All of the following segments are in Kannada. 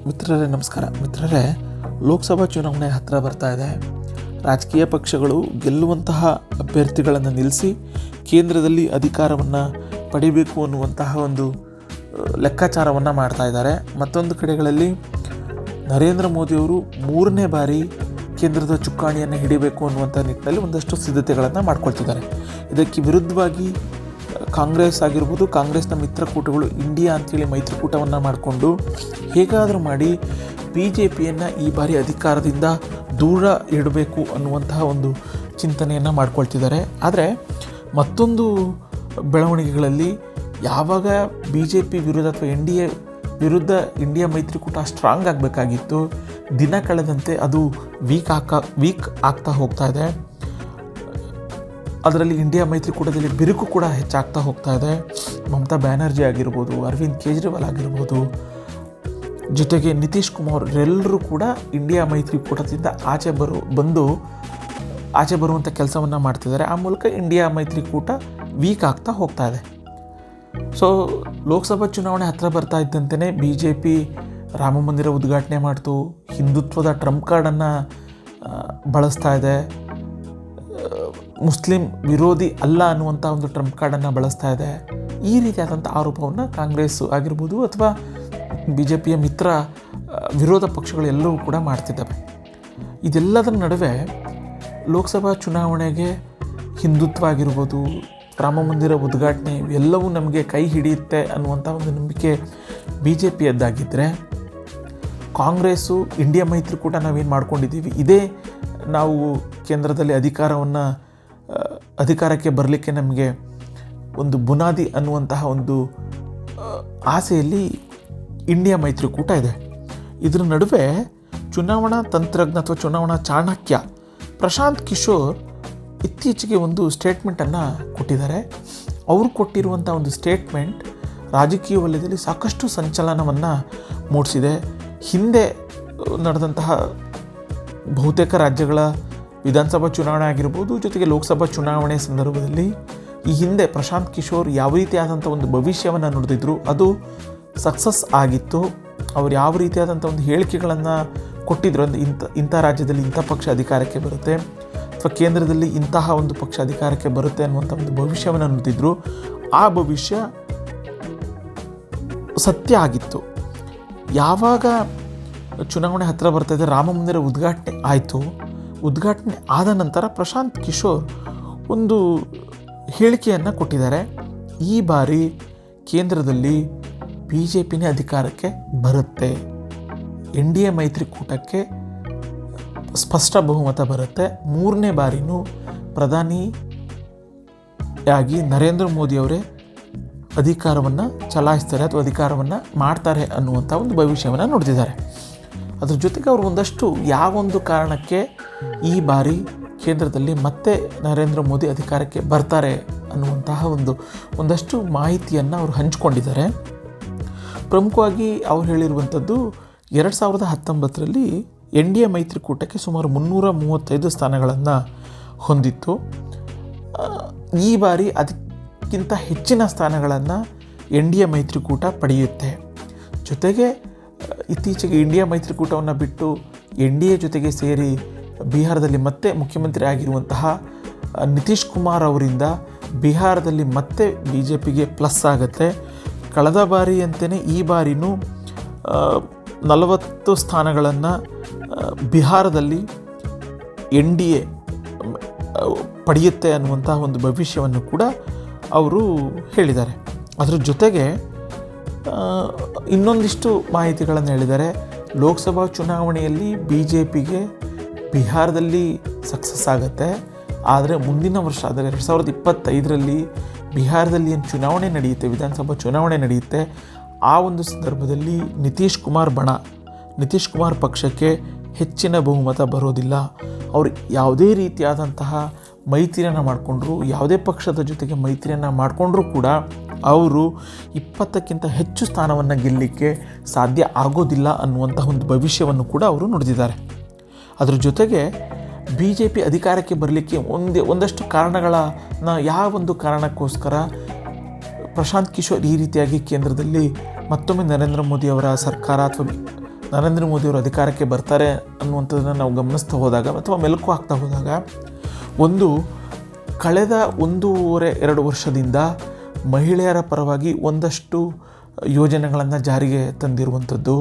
ಮಿತ್ರರೇ ನಮಸ್ಕಾರ. ಮಿತ್ರರೇ, ಲೋಕಸಭಾ ಚುನಾವಣೆ ಹತ್ತಿರ ಬರ್ತಾ ಇದೆ. ರಾಜಕೀಯ ಪಕ್ಷಗಳು ಗೆಲ್ಲುವಂತಹ ಅಭ್ಯರ್ಥಿಗಳನ್ನು ನಿಲ್ಲಿಸಿ ಕೇಂದ್ರದಲ್ಲಿ ಅಧಿಕಾರವನ್ನು ಪಡಿಬೇಕು ಅನ್ನುವಂತಹ ಒಂದು ಲೆಕ್ಕಾಚಾರವನ್ನು ಮಾಡ್ತಾ ಇದ್ದಾರೆ. ಮತ್ತೊಂದು ಕಡೆಗಳಲ್ಲಿ ನರೇಂದ್ರ ಮೋದಿಯವರು 3ನೇ ಬಾರಿ ಕೇಂದ್ರದ ಚುಕ್ಕಾಣಿಯನ್ನು ಹಿಡಿಬೇಕು ಅನ್ನುವಂಥ ನಿಟ್ಟಿನಲ್ಲಿ ಒಂದಷ್ಟು ಸಿದ್ಧತೆಗಳನ್ನು ಮಾಡ್ಕೊಳ್ತಿದ್ದಾರೆ. ಇದಕ್ಕೆ ವಿರುದ್ಧವಾಗಿ ಕಾಂಗ್ರೆಸ್ ಆಗಿರ್ಬೋದು, ಕಾಂಗ್ರೆಸ್ನ ಮಿತ್ರಕೂಟಗಳು ಇಂಡಿಯಾ ಅಂಥೇಳಿ ಮೈತ್ರಿಕೂಟವನ್ನು ಮಾಡಿಕೊಂಡು ಹೇಗಾದರೂ ಮಾಡಿ BJPಯನ್ನು ಈ ಬಾರಿ ಅಧಿಕಾರದಿಂದ ದೂರ ಇಡಬೇಕು ಅನ್ನುವಂತಹ ಒಂದು ಚಿಂತನೆಯನ್ನು ಮಾಡ್ಕೊಳ್ತಿದ್ದಾರೆ. ಆದರೆ ಮತ್ತೊಂದು ಬೆಳವಣಿಗೆಗಳಲ್ಲಿ ಯಾವಾಗ BJP ವಿರುದ್ಧ ಅಥವಾ NDA ವಿರುದ್ಧ ಇಂಡಿಯಾ ಮೈತ್ರಿಕೂಟ ಸ್ಟ್ರಾಂಗ್ ಆಗಬೇಕಾಗಿತ್ತು, ದಿನ ಕಳೆದಂತೆ ಅದು ವೀಕ್ ಆಗ್ತಾ ಹೋಗ್ತಾ ಇದೆ. ಅದರಲ್ಲಿ ಇಂಡಿಯಾ ಮೈತ್ರಿಕೂಟದಲ್ಲಿ ಬಿರುಕು ಕೂಡ ಹೆಚ್ಚಾಗ್ತಾ ಹೋಗ್ತಾ ಇದೆ. ಮಮತಾ ಬ್ಯಾನರ್ಜಿ ಆಗಿರ್ಬೋದು, ಅರವಿಂದ್ ಕೇಜ್ರಿವಾಲ್ ಆಗಿರ್ಬೋದು, ಜೊತೆಗೆ ನಿತೀಶ್ ಕುಮಾರ್ ಎಲ್ಲರೂ ಕೂಡ ಇಂಡಿಯಾ ಮೈತ್ರಿಕೂಟದಿಂದ ಆಚೆ ಬರುವಂಥ ಕೆಲಸವನ್ನು ಮಾಡ್ತಿದ್ದಾರೆ. ಆ ಮೂಲಕ ಇಂಡಿಯಾ ಮೈತ್ರಿಕೂಟ ವೀಕ್ ಆಗ್ತಾ ಹೋಗ್ತಾ ಇದೆ. ಸೊ ಲೋಕಸಭಾ ಚುನಾವಣೆ ಹತ್ತಿರ ಬರ್ತಾ ಇದ್ದಂತೆಯೇ BJP ರಾಮ ಮಂದಿರ ಉದ್ಘಾಟನೆ ಮಾಡ್ತು, ಹಿಂದುತ್ವದ ಟ್ರಂಪ್ ಕಾರ್ಡನ್ನು ಬಳಸ್ತಾ ಇದೆ, ಮುಸ್ಲಿಂ ವಿರೋಧಿ ಅಲ್ಲ ಅನ್ನುವಂಥ ಒಂದು ಟ್ರಂಪ್ ಕಾರ್ಡನ್ನು ಬಳಸ್ತಾ ಇದೆ. ಈ ರೀತಿಯಾದಂಥ ಆರೋಪವನ್ನು ಕಾಂಗ್ರೆಸ್ ಆಗಿರ್ಬೋದು ಅಥವಾ BJPಯ ಮಿತ್ರ ವಿರೋಧ ಪಕ್ಷಗಳು ಎಲ್ಲವೂ ಕೂಡ ಮಾಡ್ತಿದ್ದಾವೆ. ಇದೆಲ್ಲದರ ನಡುವೆ ಲೋಕಸಭಾ ಚುನಾವಣೆಗೆ ಹಿಂದುತ್ವ ಆಗಿರ್ಬೋದು, ರಾಮ ಮಂದಿರ ಉದ್ಘಾಟನೆ ಎಲ್ಲವೂ ನಮಗೆ ಕೈ ಹಿಡಿಯುತ್ತೆ ಅನ್ನುವಂಥ ಒಂದು ನಂಬಿಕೆ BJPಯದ್ದಾಗಿದ್ದರೆ, ಕಾಂಗ್ರೆಸ್ಸು ಇಂಡಿಯಾ ಮೈತ್ರಿಕೂಟ ನಾವೇನು ಮಾಡ್ಕೊಂಡಿದ್ದೀವಿ, ಇದೇ ನಾವು ಕೇಂದ್ರದಲ್ಲಿ ಅಧಿಕಾರಕ್ಕೆ ಬರಲಿಕ್ಕೆ ನಮಗೆ ಒಂದು ಬುನಾದಿ ಅನ್ನುವಂತಹ ಒಂದು ಆಸೆಯಲ್ಲಿ ಇಂಡಿಯಾ ಮೈತ್ರಿಕೂಟ ಇದೆ. ಇದರ ನಡುವೆ ಚುನಾವಣಾ ತಂತ್ರಜ್ಞ ಅಥವಾ ಚುನಾವಣಾ ಚಾಣಕ್ಯ ಪ್ರಶಾಂತ್ ಕಿಶೋರ್ ಇತ್ತೀಚೆಗೆ ಒಂದು ಸ್ಟೇಟ್ಮೆಂಟನ್ನು ಕೊಟ್ಟಿದ್ದಾರೆ. ಅವರು ಕೊಟ್ಟಿರುವಂಥ ಒಂದು ಸ್ಟೇಟ್ಮೆಂಟ್ ರಾಜಕೀಯ ವಲಯದಲ್ಲಿ ಸಾಕಷ್ಟು ಸಂಚಲನವನ್ನು ಮೂಡಿಸಿದೆ. ಹಿಂದೆ ನಡೆದಂತಹ ಬಹುತೇಕ ರಾಜ್ಯಗಳ ವಿಧಾನಸಭಾ ಚುನಾವಣೆ ಆಗಿರ್ಬೋದು, ಜೊತೆಗೆ ಲೋಕಸಭಾ ಚುನಾವಣೆ ಸಂದರ್ಭದಲ್ಲಿ ಈ ಹಿಂದೆ ಪ್ರಶಾಂತ್ ಕಿಶೋರ್ ಯಾವ ರೀತಿಯಾದಂಥ ಒಂದು ಭವಿಷ್ಯವನ್ನು ನುಡಿದಿದ್ರು, ಅದು ಸಕ್ಸಸ್ ಆಗಿತ್ತು. ಅವರು ಯಾವ ರೀತಿಯಾದಂಥ ಒಂದು ಹೇಳಿಕೆಗಳನ್ನು ಕೊಟ್ಟಿದ್ರು ಅಂದರೆ ಇಂಥ ರಾಜ್ಯದಲ್ಲಿ ಇಂಥ ಪಕ್ಷ ಅಧಿಕಾರಕ್ಕೆ ಬರುತ್ತೆ ಅಥವಾ ಕೇಂದ್ರದಲ್ಲಿ ಇಂತಹ ಒಂದು ಪಕ್ಷ ಅಧಿಕಾರಕ್ಕೆ ಬರುತ್ತೆ ಅನ್ನುವಂಥ ಒಂದು ಭವಿಷ್ಯವನ್ನು ನುಡಿದಿದ್ರು. ಆ ಭವಿಷ್ಯ ಸತ್ಯ ಆಗಿತ್ತು. ಯಾವಾಗ ಚುನಾವಣೆ ಹತ್ತಿರ ಬರ್ತಾಯಿದೆ, ರಾಮ ಮಂದಿರ ಉದ್ಘಾಟನೆ ಆಯಿತು. ಉದ್ಘಾಟನೆ ಆದ ನಂತರ ಪ್ರಶಾಂತ್ ಕಿಶೋರ್ ಒಂದು ಹೇಳಿಕೆಯನ್ನು ಕೊಟ್ಟಿದ್ದಾರೆ. ಈ ಬಾರಿ ಕೇಂದ್ರದಲ್ಲಿ BJPನೇ ಅಧಿಕಾರಕ್ಕೆ ಬರುತ್ತೆ, NDA ಮೈತ್ರಿಕೂಟಕ್ಕೆ ಸ್ಪಷ್ಟ ಬಹುಮತ ಬರುತ್ತೆ, 3ನೇ ಬಾರಿನೂ ಪ್ರಧಾನಿಯಾಗಿ ನರೇಂದ್ರ ಮೋದಿಯವರೇ ಅಧಿಕಾರವನ್ನು ಚಲಾಯಿಸ್ತಾರೆ ಅಥವಾ ಅಧಿಕಾರವನ್ನು ಮಾಡ್ತಾರೆ ಅನ್ನುವಂಥ ಒಂದು ಭವಿಷ್ಯವನ್ನು ನುಡಿದಿದ್ದಾರೆ. ಅದ್ರ ಜೊತೆಗೆ ಅವರು ಒಂದಷ್ಟು ಯಾವೊಂದು ಕಾರಣಕ್ಕೆ ಈ ಬಾರಿ ಕೇಂದ್ರದಲ್ಲಿ ಮತ್ತೆ ನರೇಂದ್ರ ಮೋದಿ ಅಧಿಕಾರಕ್ಕೆ ಬರ್ತಾರೆ ಅನ್ನುವಂತಹ ಒಂದಷ್ಟು ಮಾಹಿತಿಯನ್ನು ಅವರು ಹಂಚಿಕೊಂಡಿದ್ದಾರೆ. ಪ್ರಮುಖವಾಗಿ ಅವ್ರು ಹೇಳಿರುವಂಥದ್ದು 2019ರಲ್ಲಿ NDA ಮೈತ್ರಿಕೂಟಕ್ಕೆ ಸುಮಾರು 335 ಸ್ಥಾನಗಳನ್ನು ಹೊಂದಿತ್ತು. ಈ ಬಾರಿ ಅದಕ್ಕಿಂತ ಹೆಚ್ಚಿನ ಸ್ಥಾನಗಳನ್ನು NDA ಮೈತ್ರಿಕೂಟ ಪಡೆಯುತ್ತೆ. ಜೊತೆಗೆ ಇತ್ತೀಚೆಗೆ ಇಂಡಿಯಾ ಮೈತ್ರಿಕೂಟವನ್ನು ಬಿಟ್ಟು NDA ಜೊತೆಗೆ ಸೇರಿ ಬಿಹಾರದಲ್ಲಿ ಮತ್ತೆ ಮುಖ್ಯಮಂತ್ರಿ ಆಗಿರುವಂತಹ ನಿತೀಶ್ ಕುಮಾರ್ ಅವರಿಂದ ಬಿಹಾರದಲ್ಲಿ ಮತ್ತೆ BJPಗೆ ಪ್ಲಸ್ ಆಗುತ್ತೆ. ಕಳೆದ ಬಾರಿಯಂತೆಯೇ ಈ ಬಾರಿನೂ 40 ಸ್ಥಾನಗಳನ್ನು ಬಿಹಾರದಲ್ಲಿ NDA ಪಡೆಯುತ್ತೆ ಅನ್ನುವಂಥ ಒಂದು ಭವಿಷ್ಯವನ್ನು ಕೂಡ ಅವರು ಹೇಳಿದ್ದಾರೆ. ಅದರ ಜೊತೆಗೆ ಇನ್ನೊಂದಿಷ್ಟು ಮಾಹಿತಿಗಳನ್ನು ಹೇಳಿದ್ದಾರೆ. ಲೋಕಸಭಾ ಚುನಾವಣೆಯಲ್ಲಿ BJPಗೆ ಬಿಹಾರದಲ್ಲಿ ಸಕ್ಸಸ್ ಆಗುತ್ತೆ. ಆದರೆ ಮುಂದಿನ ವರ್ಷ, ಆದರೆ 2025ರಲ್ಲಿ ಬಿಹಾರದಲ್ಲಿ ಏನು ಚುನಾವಣೆ ನಡೆಯುತ್ತೆ, ವಿಧಾನಸಭಾ ಚುನಾವಣೆ ನಡೆಯುತ್ತೆ, ಆ ಒಂದು ಸಂದರ್ಭದಲ್ಲಿ ನಿತೀಶ್ ಕುಮಾರ್ ಪಕ್ಷಕ್ಕೆ ಹೆಚ್ಚಿನ ಬಹುಮತ ಬರೋದಿಲ್ಲ. ಅವರು ಯಾವುದೇ ರೀತಿಯಾದಂತಹ ಮೈತ್ರಿಯನ್ನು ಮಾಡಿಕೊಂಡ್ರು, ಯಾವುದೇ ಪಕ್ಷದ ಜೊತೆಗೆ ಮೈತ್ರಿಯನ್ನು ಮಾಡಿಕೊಂಡ್ರೂ ಕೂಡ ಅವರು 20ಕ್ಕಿಂತ ಹೆಚ್ಚು ಸ್ಥಾನವನ್ನು ಗೆಲ್ಲಲಿಕ್ಕೆ ಸಾಧ್ಯ ಆಗೋದಿಲ್ಲ ಅನ್ನುವಂಥ ಒಂದು ಭವಿಷ್ಯವನ್ನು ಕೂಡ ಅವರು ನುಡಿದಿದ್ದಾರೆ. ಅದರ ಜೊತೆಗೆ BJP ಅಧಿಕಾರಕ್ಕೆ ಬರಲಿಕ್ಕೆ ಒಂದಷ್ಟು ಕಾರಣಗಳನ್ನು ಯಾವೊಂದು ಕಾರಣಕ್ಕೋಸ್ಕರ ಪ್ರಶಾಂತ್ ಕಿಶೋರ್ ಈ ರೀತಿಯಾಗಿ ಕೇಂದ್ರದಲ್ಲಿ ಮತ್ತೊಮ್ಮೆ ನರೇಂದ್ರ ಮೋದಿ ಅವರ ಸರ್ಕಾರ ಅಥವಾ ನರೇಂದ್ರ ಮೋದಿಯವರು ಅಧಿಕಾರಕ್ಕೆ ಬರ್ತಾರೆ ಅನ್ನುವಂಥದ್ದನ್ನು ನಾವು ಗಮನಿಸ್ತಾ ಹೋದಾಗ ಅಥವಾ ಮೆಲುಕು ಹಾಕ್ತಾ ಹೋದಾಗ ಒಂದು ಕಳೆದ 1.5-2 ವರ್ಷದಿಂದ ಮಹಿಳೆಯರ ಪರವಾಗಿ ಒಂದಷ್ಟು ಯೋಜನೆಗಳನ್ನು ಜಾರಿಗೆ ತಂದಿರುವಂಥದ್ದು,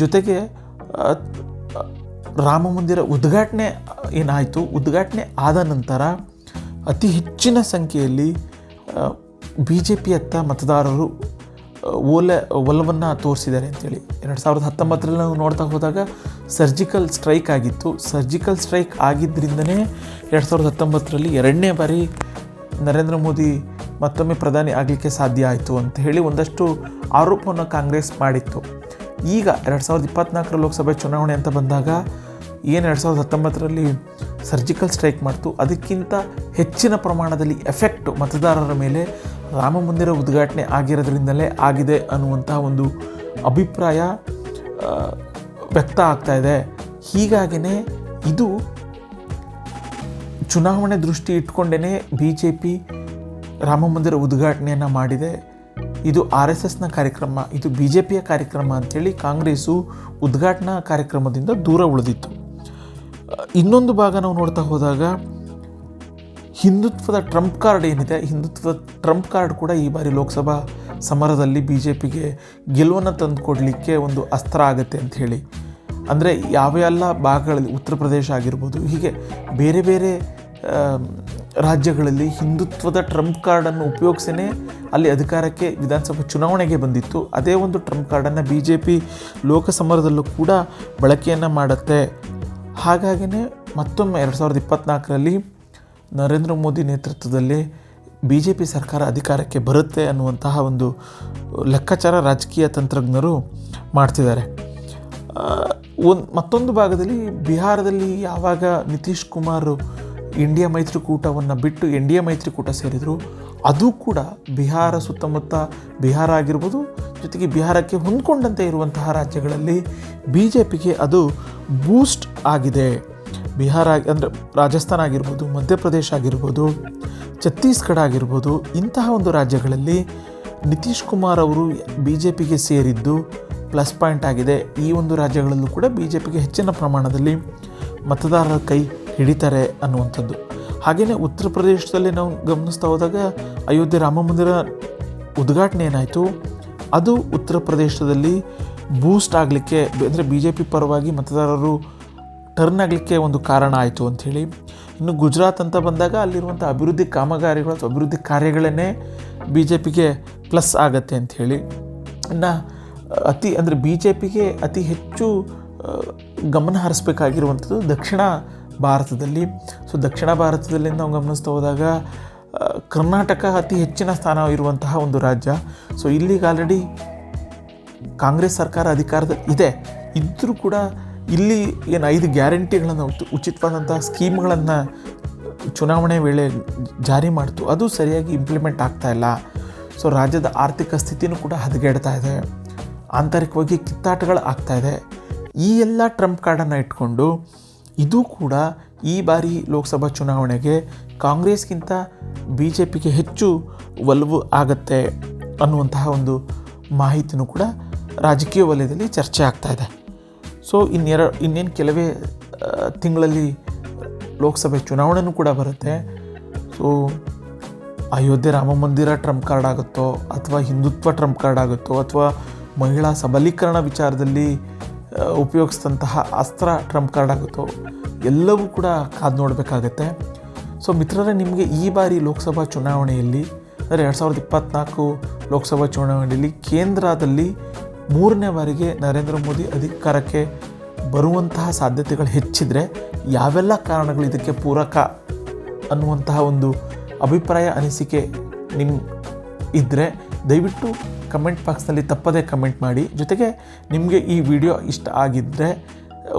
ಜೊತೆಗೆ ರಾಮ ಮಂದಿರ ಉದ್ಘಾಟನೆ ಏನಾಯಿತು, ಉದ್ಘಾಟನೆ ಆದ ನಂತರ ಅತಿ ಹೆಚ್ಚಿನ ಸಂಖ್ಯೆಯಲ್ಲಿ BJPಯತ್ತ ಮತದಾರರು ಒಲವನ್ನು ತೋರಿಸಿದ್ದಾರೆ ಅಂತೇಳಿ. 2019ರಲ್ಲಿ ನಾವು ನೋಡ್ತಾ ಹೋದಾಗ ಸರ್ಜಿಕಲ್ ಸ್ಟ್ರೈಕ್ ಆಗಿತ್ತು. ಸರ್ಜಿಕಲ್ ಸ್ಟ್ರೈಕ್ ಆಗಿದ್ದರಿಂದನೇ 2019ರಲ್ಲಿ 2ನೇ ಬಾರಿ ನರೇಂದ್ರ ಮೋದಿ ಮತ್ತೊಮ್ಮೆ ಪ್ರಧಾನಿ ಆಗಲಿಕ್ಕೆ ಸಾಧ್ಯ ಆಯಿತು ಅಂತ ಹೇಳಿ ಒಂದಷ್ಟು ಆರೋಪವನ್ನು ಕಾಂಗ್ರೆಸ್ ಮಾಡಿತ್ತು. ಈಗ 2024 ಲೋಕಸಭೆ ಚುನಾವಣೆ ಅಂತ ಬಂದಾಗ ಏನು 2019ರಲ್ಲಿ ಸರ್ಜಿಕಲ್ ಸ್ಟ್ರೈಕ್ ಮಾಡ್ತು, ಅದಕ್ಕಿಂತ ಹೆಚ್ಚಿನ ಪ್ರಮಾಣದಲ್ಲಿ ಎಫೆಕ್ಟು ಮತದಾರರ ಮೇಲೆ ರಾಮ ಮಂದಿರ ಉದ್ಘಾಟನೆ ಆಗಿರೋದ್ರಿಂದಲೇ ಆಗಿದೆ ಅನ್ನುವಂಥ ಒಂದು ಅಭಿಪ್ರಾಯ ವ್ಯಕ್ತ ಆಗ್ತಾ ಇದೆ. ಹೀಗಾಗಿಯೇ ಇದು ಚುನಾವಣೆ ದೃಷ್ಟಿ ಇಟ್ಕೊಂಡೇ BJP ರಾಮ ಮಂದಿರ ಉದ್ಘಾಟನೆಯನ್ನು ಮಾಡಿದೆ. ಇದು RSSನ ಕಾರ್ಯಕ್ರಮ, ಇದು BJPಯ ಕಾರ್ಯಕ್ರಮ ಅಂಥೇಳಿ ಕಾಂಗ್ರೆಸ್ಸು ಉದ್ಘಾಟನಾ ಕಾರ್ಯಕ್ರಮದಿಂದ ದೂರ ಉಳಿದಿತ್ತು. ಇನ್ನೊಂದು ಭಾಗ ನಾವು ನೋಡ್ತಾ ಹೋದಾಗ ಹಿಂದುತ್ವದ ಟ್ರಂಪ್ ಕಾರ್ಡ್ ಏನಿದೆ, ಹಿಂದುತ್ವದ ಟ್ರಂಪ್ ಕಾರ್ಡ್ ಕೂಡ ಈ ಬಾರಿ ಲೋಕಸಭಾ ಸಮರದಲ್ಲಿ BJPಗೆ ಗೆಲುವನ್ನು ತಂದು ಕೊಡಲಿಕ್ಕೆ ಒಂದು ಅಸ್ತ್ರ ಆಗುತ್ತೆ ಅಂಥೇಳಿ. ಅಂದರೆ ಯಾವೆಲ್ಲ ಭಾಗಗಳಲ್ಲಿ ಉತ್ತರ ಪ್ರದೇಶ ಆಗಿರ್ಬೋದು, ಹೀಗೆ ಬೇರೆ ಬೇರೆ ರಾಜ್ಯಗಳಲ್ಲಿ ಹಿಂದುತ್ವದ ಟ್ರಂಪ್ ಕಾರ್ಡನ್ನು ಉಪಯೋಗಿಸೇ ಅಲ್ಲಿ ಅಧಿಕಾರಕ್ಕೆ ವಿಧಾನಸಭಾ ಚುನಾವಣೆಗೆ ಬಂದಿತ್ತು. ಅದೇ ಒಂದು ಟ್ರಂಪ್ ಕಾರ್ಡನ್ನು BJP ಲೋಕಸಮರದಲ್ಲೂ ಕೂಡ ಬಳಕೆಯನ್ನು ಮಾಡುತ್ತೆ. ಹಾಗಾಗಿಯೇ ಮತ್ತೊಮ್ಮೆ 2024ರಲ್ಲಿ ನರೇಂದ್ರ ಮೋದಿ ನೇತೃತ್ವದಲ್ಲಿ BJP ಸರ್ಕಾರ ಅಧಿಕಾರಕ್ಕೆ ಬರುತ್ತೆ ಅನ್ನುವಂತಹ ಒಂದು ಲೆಕ್ಕಾಚಾರ ರಾಜಕೀಯ ತಂತ್ರಜ್ಞರು ಮಾಡ್ತಿದ್ದಾರೆ. ಮತ್ತೊಂದು ಭಾಗದಲ್ಲಿ ಬಿಹಾರದಲ್ಲಿ ಯಾವಾಗ ನಿತೀಶ್ ಕುಮಾರ್ ಇಂಡಿಯಾ ಮೈತ್ರಿಕೂಟವನ್ನು ಬಿಟ್ಟು NDA ಮೈತ್ರಿಕೂಟ ಸೇರಿದರು, ಅದು ಕೂಡ ಬಿಹಾರ ಸುತ್ತಮುತ್ತ ಬಿಹಾರ ಆಗಿರ್ಬೋದು, ಜೊತೆಗೆ ಬಿಹಾರಕ್ಕೆ ಹೊಂದ್ಕೊಂಡಂತೆ ಇರುವಂತಹ ರಾಜ್ಯಗಳಲ್ಲಿ BJPಗೆ ಅದು ಬೂಸ್ಟ್ ಆಗಿದೆ. ಬಿಹಾರ ಅಂದರೆ ರಾಜಸ್ಥಾನ ಆಗಿರ್ಬೋದು, ಮಧ್ಯಪ್ರದೇಶ ಆಗಿರ್ಬೋದು, ಛತ್ತೀಸ್ಗಢ ಆಗಿರ್ಬೋದು, ಇಂತಹ ಒಂದು ರಾಜ್ಯಗಳಲ್ಲಿ ನಿತೀಶ್ ಕುಮಾರ್ ಅವರು BJPಗೆ ಸೇರಿದ್ದು ಪ್ಲಸ್ ಪಾಯಿಂಟ್ ಆಗಿದೆ. ಈ ಒಂದು ರಾಜ್ಯಗಳಲ್ಲೂ ಕೂಡ BJPಗೆ ಹೆಚ್ಚಿನ ಪ್ರಮಾಣದಲ್ಲಿ ಮತದಾರರ ಕೈ ಹಿಡಿತಾರೆ ಅನ್ನುವಂಥದ್ದು. ಹಾಗೆಯೇ ಉತ್ತರ ಪ್ರದೇಶದಲ್ಲಿ ನಾವು ಗಮನಿಸ್ತಾ ಹೋದಾಗ ಅಯೋಧ್ಯೆ ರಾಮ ಮಂದಿರ ಉದ್ಘಾಟನೆ ಏನಾಯಿತು, ಅದು ಉತ್ತರ ಪ್ರದೇಶದಲ್ಲಿ ಬೂಸ್ಟ್ ಆಗಲಿಕ್ಕೆ ಅಂದರೆ BJP ಪರವಾಗಿ ಮತದಾರರು ಟರ್ನ್ ಆಗಲಿಕ್ಕೆ ಒಂದು ಕಾರಣ ಆಯಿತು ಅಂಥೇಳಿ. ಇನ್ನು ಗುಜರಾತ್ ಅಂತ ಬಂದಾಗ ಅಲ್ಲಿರುವಂಥ ಅಭಿವೃದ್ಧಿ ಕಾಮಗಾರಿಗಳು ಅಥವಾ ಅಭಿವೃದ್ಧಿ ಕಾರ್ಯಗಳನ್ನೇ BJPಗೆ ಪ್ಲಸ್ ಆಗತ್ತೆ ಅಂಥೇಳಿ. ಇನ್ನು BJPಗೆ ಅತಿ ಹೆಚ್ಚು ಗಮನ ಹರಿಸಬೇಕಾಗಿರುವಂಥದ್ದು ದಕ್ಷಿಣ ಭಾರತದಲ್ಲಿ. ಸೊ ದಕ್ಷಿಣ ಭಾರತದಲ್ಲಿ ನಾವು ಗಮನಿಸ್ತಾ ಹೋದಾಗ ಕರ್ನಾಟಕ ಅತಿ ಹೆಚ್ಚಿನ ಸ್ಥಾನ ಇರುವಂತಹ ಒಂದು ರಾಜ್ಯ. ಸೊ ಇಲ್ಲಿಗೆ ಆಲ್ರೆಡಿ ಕಾಂಗ್ರೆಸ್ ಸರ್ಕಾರ ಅಧಿಕಾರದಲ್ಲಿ ಇದೆ. ಇದ್ದರೂ ಕೂಡ ಇಲ್ಲಿ ಏನು 5 ಗ್ಯಾರಂಟಿಗಳನ್ನು ಉಚಿತವಾದಂಥ ಸ್ಕೀಮ್ಗಳನ್ನು ಚುನಾವಣೆ ವೇಳೆ ಜಾರಿ ಮಾಡ್ತು, ಅದು ಸರಿಯಾಗಿ ಇಂಪ್ಲಿಮೆಂಟ್ ಆಗ್ತಾಯಿಲ್ಲ. ಸೊ ರಾಜ್ಯದ ಆರ್ಥಿಕ ಸ್ಥಿತಿನೂ ಕೂಡ ಹದಗೆಡ್ತಾ ಇದೆ, ಆಂತರಿಕವಾಗಿ ಕಿತ್ತಾಟಗಳು ಆಗ್ತಾಯಿದೆ. ಈ ಎಲ್ಲ ಟ್ರಂಪ್ ಕಾರ್ಡನ್ನು ಇಟ್ಕೊಂಡು ಇದು ಕೂಡ ಈ ಬಾರಿ ಲೋಕಸಭಾ ಚುನಾವಣೆಗೆ ಕಾಂಗ್ರೆಸ್ಗಿಂತ BJPಗೆ ಹೆಚ್ಚು ಒಲವು ಆಗತ್ತೆ ಅನ್ನುವಂತಹ ಒಂದು ಮಾಹಿತಿನೂ ಕೂಡ ರಾಜಕೀಯ ವಲಯದಲ್ಲಿ ಚರ್ಚೆ ಆಗ್ತಾಯಿದೆ. ಸೊ ಇನ್ನೇನು ಕೆಲವೇ ತಿಂಗಳಲ್ಲಿ ಲೋಕಸಭೆ ಚುನಾವಣೆಯೂ ಕೂಡ ಬರುತ್ತೆ. ಸೊ ಅಯೋಧ್ಯೆ ರಾಮ ಮಂದಿರ ಟ್ರಂಪ್ ಕಾರ್ಡ್ ಆಗುತ್ತೋ ಅಥವಾ ಹಿಂದುತ್ವ ಟ್ರಂಪ್ ಕಾರ್ಡ್ ಆಗುತ್ತೋ ಅಥವಾ ಮಹಿಳಾ ಸಬಲೀಕರಣ ವಿಚಾರದಲ್ಲಿ ಉಪಯೋಗಿಸಿದಂತಹ ಅಸ್ತ್ರ ಟ್ರಂಪ್ ಕಾರ್ಡ್ ಆಗುತ್ತೋ, ಎಲ್ಲವೂ ಕೂಡ ಕಾದು ನೋಡಬೇಕಾಗತ್ತೆ. ಸೊ ಮಿತ್ರರೇ, ನಿಮಗೆ ಈ ಬಾರಿ ಲೋಕಸಭಾ ಚುನಾವಣೆಯಲ್ಲಿ ಅಂದರೆ 2024 ಲೋಕಸಭಾ ಚುನಾವಣೆಯಲ್ಲಿ ಕೇಂದ್ರದಲ್ಲಿ 3ನೇ ಬಾರಿಗೆ ನರೇಂದ್ರ ಮೋದಿ ಅಧಿಕಾರಕ್ಕೆ ಬರುವಂತಹ ಸಾಧ್ಯತೆಗಳು ಹೆಚ್ಚಿದರೆ ಯಾವೆಲ್ಲ ಕಾರಣಗಳು ಇದಕ್ಕೆ ಪೂರಕ ಅನ್ನುವಂತಹ ಒಂದು ಅಭಿಪ್ರಾಯ ಅನಿಸಿಕೆ ನಿಮ್ಮ ಇದ್ದರೆ ದಯವಿಟ್ಟು ಕಮೆಂಟ್ ಬಾಕ್ಸ್ನಲ್ಲಿ ತಪ್ಪದೇ ಕಮೆಂಟ್ ಮಾಡಿ. ಜೊತೆಗೆ ನಿಮಗೆ ಈ ವಿಡಿಯೋ ಇಷ್ಟ ಆಗಿದ್ದರೆ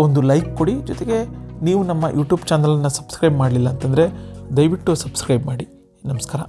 ಒಂದು ಲೈಕ್ ಕೊಡಿ. ಜೊತೆಗೆ ನೀವು ನಮ್ಮ ಯೂಟ್ಯೂಬ್ ಚಾನಲನ್ನು ಸಬ್ಸ್ಕ್ರೈಬ್ ಮಾಡಲಿಲ್ಲ ಅಂತಂದರೆ ದಯವಿಟ್ಟು ಸಬ್ಸ್ಕ್ರೈಬ್ ಮಾಡಿ. ನಮಸ್ಕಾರ.